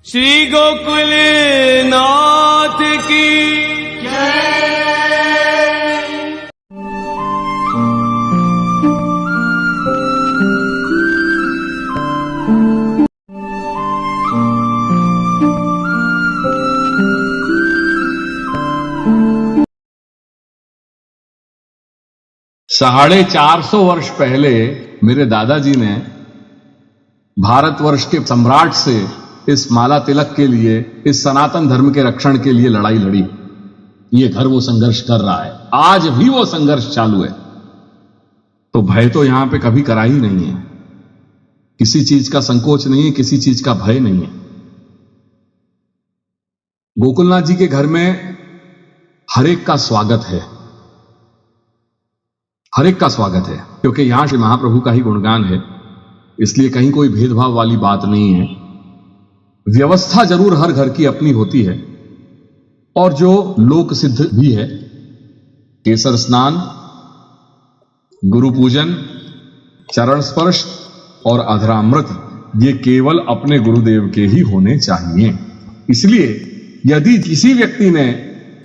श्री गोकुल नाथ की जय। साढ़े 400 वर्ष पहले मेरे दादाजी ने भारतवर्ष के सम्राट से इस माला तिलक के लिए, इस सनातन धर्म के रक्षण के लिए लड़ाई लड़ी। ये घर वो संघर्ष कर रहा है, आज भी वो संघर्ष चालू है। तो भय तो यहां पे कभी करा ही नहीं है, किसी चीज का संकोच नहीं है, किसी चीज का भय नहीं है। गोकुलनाथ जी के घर में हर एक का स्वागत है, हर एक का स्वागत है, क्योंकि यहां श्री महाप्रभु का ही गुणगान है, इसलिए कहीं कोई भेदभाव वाली बात नहीं है। व्यवस्था जरूर हर घर की अपनी होती है, और जो लोक सिद्ध भी है, केसर स्नान, गुरु पूजन, चरण स्पर्श और अधरामृत, ये केवल अपने गुरुदेव के ही होने चाहिए। इसलिए यदि किसी व्यक्ति ने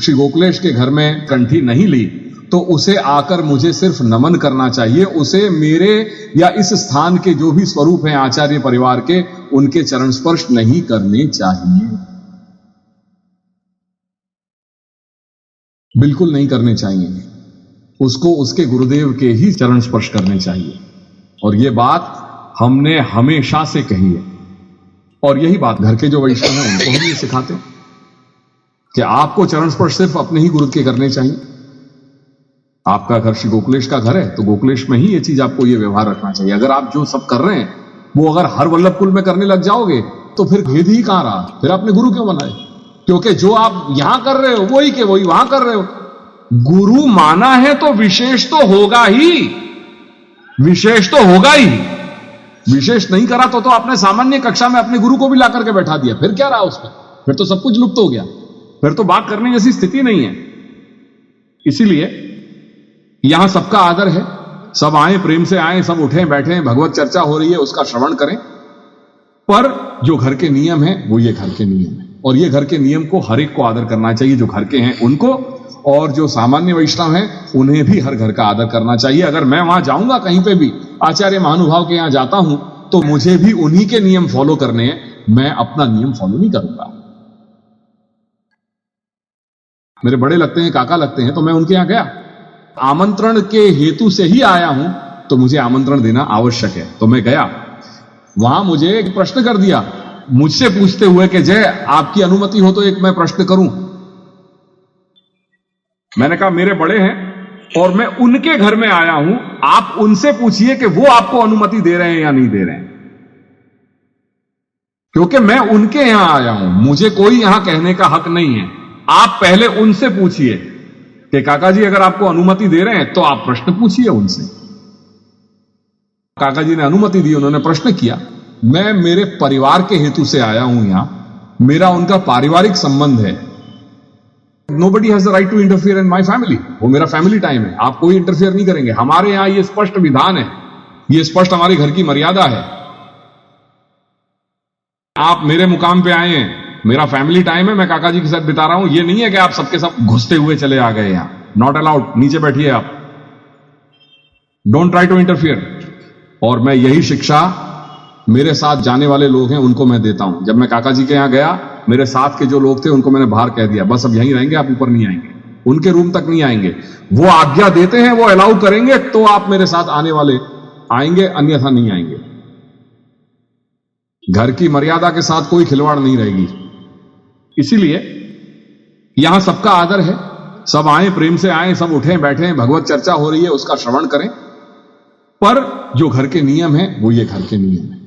श्री गोकुलेश के घर में कंठी नहीं ली, तो उसे आकर मुझे सिर्फ नमन करना चाहिए। उसे मेरे या इस स्थान के जो भी स्वरूप हैं आचार्य परिवार के, उनके चरण स्पर्श नहीं करने चाहिए, बिल्कुल नहीं करने चाहिए। उसको उसके गुरुदेव के ही चरण स्पर्श करने चाहिए। और यह बात हमने हमेशा से कही है, और यही बात घर के जो वैष्णव हैं उनको हम ये सिखाते हैं कि आपको चरण स्पर्श सिर्फ अपने ही गुरु के करने चाहिए। आपका घर श्री गोकुलेश का घर है, तो गोकुलेश में ही ये चीज आपको ये व्यवहार रखना चाहिए। अगर आप जो सब कर रहे हैं वो अगर हर वल्लभ कुल में करने लग जाओगे, तो फिर भेद ही कहां रहा, फिर आपने गुरु क्यों बनाए? क्योंकि जो आप यहां कर रहे हो वही के वही वहां कर रहे हो। गुरु माना है तो विशेष तो होगा ही, विशेष तो होगा ही। विशेष नहीं करा तो आपने सामान्य कक्षा में अपने गुरु को भी ला करके बैठा दिया, फिर क्या रहा उसमें? फिर तो सब कुछ लुप्त हो गया, फिर तो बात करने जैसी स्थिति नहीं है। इसीलिए यहां सबका आदर है, सब आए, प्रेम से आए, सब उठे बैठे, भगवत चर्चा हो रही है, उसका श्रवण करें। पर जो घर के नियम है वो ये घर के नियम है, और ये घर के नियम को हर एक को आदर करना चाहिए, जो घर के हैं उनको, और जो सामान्य वैष्णव हैं उन्हें भी हर घर का आदर करना चाहिए। अगर मैं वहां जाऊंगा कहीं पे भी, आचार्य महानुभाव के यहां जाता हूं, तो मुझे भी उन्हीं के नियम फॉलो करने हैं, मैं अपना नियम फॉलो नहीं करूंगा। मेरे बड़े लगते हैं, काका लगते हैं, तो मैं उनके यहां गया, आमंत्रण के हेतु से ही आया हूं, तो मुझे आमंत्रण देना आवश्यक है। तो मैं गया, वहां मुझे एक प्रश्न कर दिया, मुझसे पूछते हुए कि जय आपकी अनुमति हो तो एक मैं प्रश्न करूं। मैंने कहा मेरे बड़े हैं और मैं उनके घर में आया हूं, आप उनसे पूछिए कि वो आपको अनुमति दे रहे हैं या नहीं दे रहे हैं, क्योंकि मैं उनके यहां आया हूं, मुझे कोई यहां कहने का हक नहीं है। आप पहले उनसे पूछिए कि काका जी अगर आपको अनुमति दे रहे हैं तो आप प्रश्न पूछिए उनसे। काका जी ने अनुमति दी, उन्होंने प्रश्न किया। मैं मेरे परिवार के हेतु से आया हूं यहां, मेरा उनका पारिवारिक संबंध है। Nobody has the right to interfere in my family, वो मेरा फैमिली टाइम है, आप कोई इंटरफियर नहीं करेंगे। हमारे यहां ये स्पष्ट विधान है, ये स्पष्ट हमारे घर की मर्यादा है। आप मेरे मुकाम पे आए हैं, मेरा फैमिली टाइम है, मैं काका जी के साथ बिता रहा हूं। ये नहीं है कि आप सबके सब घुसते हुए चले आ गए यहां, नॉट अलाउड, नीचे बैठिए आप, डोंट ट्राई टू इंटरफियर। और मैं यही शिक्षा मेरे साथ जाने वाले लोग हैं उनको मैं देता हूं। जब मैं काका जी के यहां गया, मेरे साथ के जो लोग थे उनको मैंने बाहर कह दिया, बस अब यहीं रहेंगे, आप ऊपर नहीं आएंगे, उनके रूम तक नहीं आएंगे। वो आज्ञा देते हैं, वो अलाउ करेंगे तो आप मेरे साथ आने वाले आएंगे, अन्यथा नहीं आएंगे। घर की मर्यादा के साथ कोई खिलवाड़ नहीं रहेगी। इसीलिए यहां सबका आदर है, सब आए, प्रेम से आए, सब उठे बैठे, भगवत चर्चा हो रही है, उसका श्रवण करें। पर जो घर के नियम है वो ये घर के नियम है।